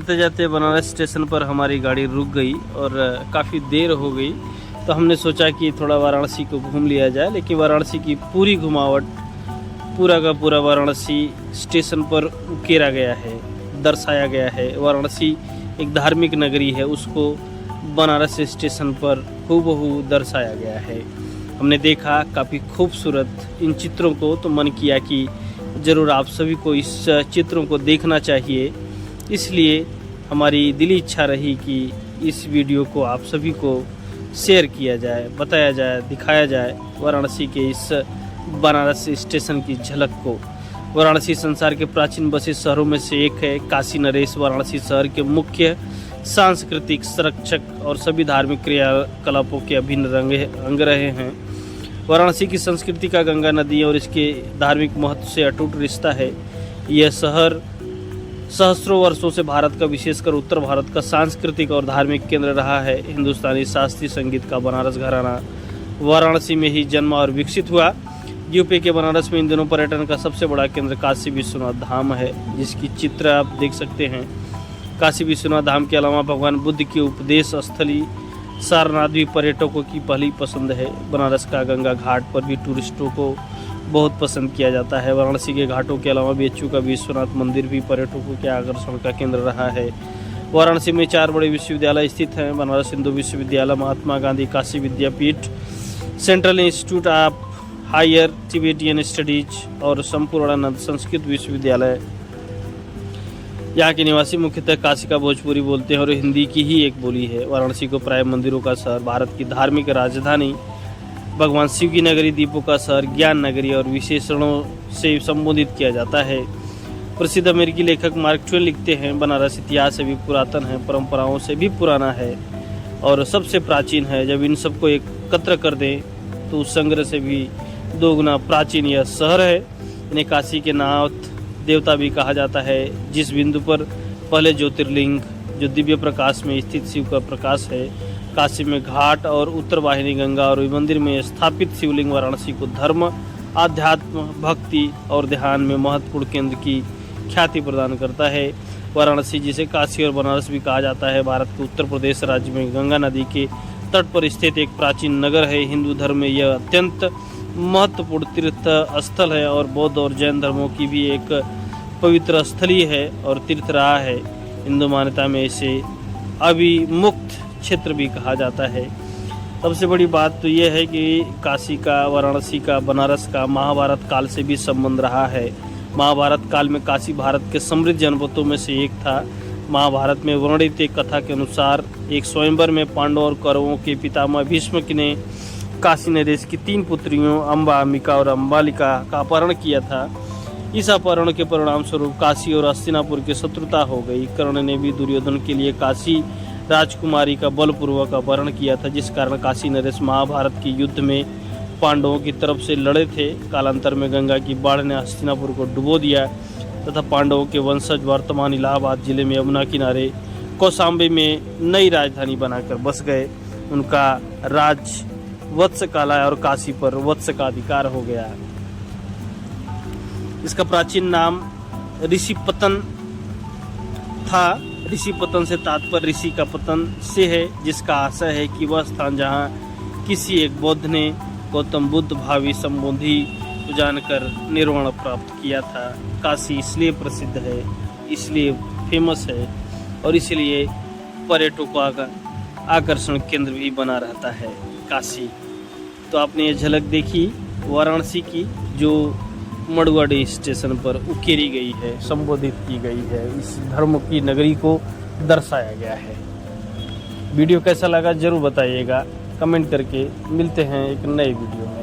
जाते जाते बनारस स्टेशन पर हमारी गाड़ी रुक गई और काफ़ी देर हो गई, तो हमने सोचा कि थोड़ा वाराणसी को घूम लिया जाए। लेकिन वाराणसी की पूरी घुमावट, पूरा का पूरा वाराणसी स्टेशन पर उकेरा गया है, दर्शाया गया है। वाराणसी एक धार्मिक नगरी है, उसको बनारस स्टेशन पर हूबहू दर्शाया गया है। हमने देखा काफ़ी खूबसूरत इन चित्रों को, तो मन किया कि ज़रूर आप सभी को इस चित्रों को देखना चाहिए। इसलिए हमारी दिली इच्छा रही कि इस वीडियो को आप सभी को शेयर किया जाए, बताया जाए, दिखाया जाए वाराणसी के इस बनारस स्टेशन की झलक को। वाराणसी संसार के प्राचीन बसे शहरों में से एक है। काशी नरेश वाराणसी शहर के मुख्य सांस्कृतिक, संरक्षक और सभी धार्मिक क्रियाकलापों के अभिन्न अंग रहे हैं। वाराणसी की संस्कृति का गंगा नदी और इसके धार्मिक महत्व से अटूट रिश्ता है। यह शहर सहस्त्रों वर्षों से भारत का, विशेषकर उत्तर भारत का सांस्कृतिक और धार्मिक केंद्र रहा है। हिंदुस्तानी शास्त्रीय संगीत का बनारस घराना वाराणसी में ही जन्मा और विकसित हुआ। यूपी के बनारस में इन दिनों पर्यटन का सबसे बड़ा केंद्र काशी विश्वनाथ धाम है, जिसकी चित्र आप देख सकते हैं। काशी विश्वनाथ धाम के अलावा भगवान बुद्ध की उपदेश स्थली सारनाथ भी पर्यटकों की पहली पसंद है। बनारस का गंगा घाट पर भी टूरिस्टों को बहुत पसंद किया जाता है। वाराणसी के घाटों के अलावा बीएचयू का विश्वनाथ मंदिर भी पर्यटकों के आकर्षण का केंद्र रहा है। वाराणसी में 4 बड़े विश्वविद्यालय स्थित हैं: बनारस हिंदू विश्वविद्यालय, Mahatma Gandhi Kashi Vidyapith, central institute of higher Tibetan studies और संपूर्णानंद संस्कृत विश्वविद्यालय। यहाँ के निवासी मुख्यतः काशी का भोजपुरी बोलते हैं और हिंदी की ही एक बोली है। वाराणसी को प्राय मंदिरों का शहर, भारत की धार्मिक राजधानी, भगवान शिव की नगरी, दीपों का शहर, ज्ञान नगरी और विशेषणों से संबोधित किया जाता है। प्रसिद्ध अमेरिकी लेखक मार्क ट्वेन लिखते हैं, बनारस इतिहास से भी पुरातन है, परंपराओं से भी पुराना है और सबसे प्राचीन है। जब इन सबको एकत्र कर दें तो उस संग्रह से भी 2 गुना प्राचीन यह शहर है। इन्हें काशी के नाथ देवता भी कहा जाता है। जिस बिंदु पर पहले ज्योतिर्लिंग, जो दिव्य प्रकाश में स्थित शिव का प्रकाश है, काशी में घाट और उत्तर वाहिनी गंगा और मंदिर में स्थापित शिवलिंग वाराणसी को धर्म, आध्यात्म, भक्ति और ध्यान में महत्वपूर्ण केंद्र की ख्याति प्रदान करता है। वाराणसी, जिसे काशी और बनारस भी कहा जाता है, भारत के उत्तर प्रदेश राज्य में गंगा नदी के तट पर स्थित एक प्राचीन नगर है। हिंदू धर्म में यह अत्यंत महत्वपूर्ण तीर्थ स्थल है और बौद्ध और जैन धर्मों की भी एक पवित्र स्थली है और तीर्थ रहा है। हिंदू मान्यता में इसे अभिमुक्त क्षेत्र भी कहा जाता है। सबसे बड़ी बात तो यह है कि काशी का, वाराणसी का, बनारस का महाभारत काल से भी संबंध रहा है। महाभारत काल में काशी भारत के समृद्ध जनपदों में से एक था। महाभारत में वर्णित एक कथा के अनुसार एक स्वयंवर में पांडवों और कौरवों के पितामह भीष्म ने काशी नरेश की 3 पुत्रियों अंबा, अंबिका और अंबालिका का अपहरण किया था। इस अपहरण के परिणाम स्वरूप काशी और हस्तिनापुर की शत्रुता हो गई। कर्ण ने भी दुर्योधन के लिए काशी राजकुमारी का बलपूर्वक अपहरण किया था, जिस कारण काशी नरेश महाभारत के युद्ध में पांडवों की तरफ से लड़े थे। कालांतर में गंगा की बाढ़ ने हस्तिनापुर को डुबो दिया तथा पांडवों के वंशज वर्तमान इलाहाबाद जिले में यमुना किनारे कौशाम्बी में नई राजधानी बनाकर बस गए। उनका राज वत्स कहलाया और काशी पर वत्स का अधिकार हो गया। इसका प्राचीन नाम ऋषिपतन था। ऋषिपतन से तात्पर्य ऋषि का पतन से है, जिसका आशय है कि वह स्थान जहाँ किसी एक बौद्ध ने गौतम बुद्ध भावी संबोधि को जानकर निर्वाण प्राप्त किया था। काशी इसलिए प्रसिद्ध है, इसलिए फेमस है और इसलिए पर्यटकों का आकर्षण केंद्र भी बना रहता है काशी। तो आपने ये झलक देखी वाराणसी की, जो मड़ुआडी स्टेशन पर उकेरी गई है, संबोधित की गई है, इस धर्म की नगरी को दर्शाया गया है। वीडियो कैसा लगा जरूर बताइएगा कमेंट करके। मिलते हैं एक नए वीडियो में।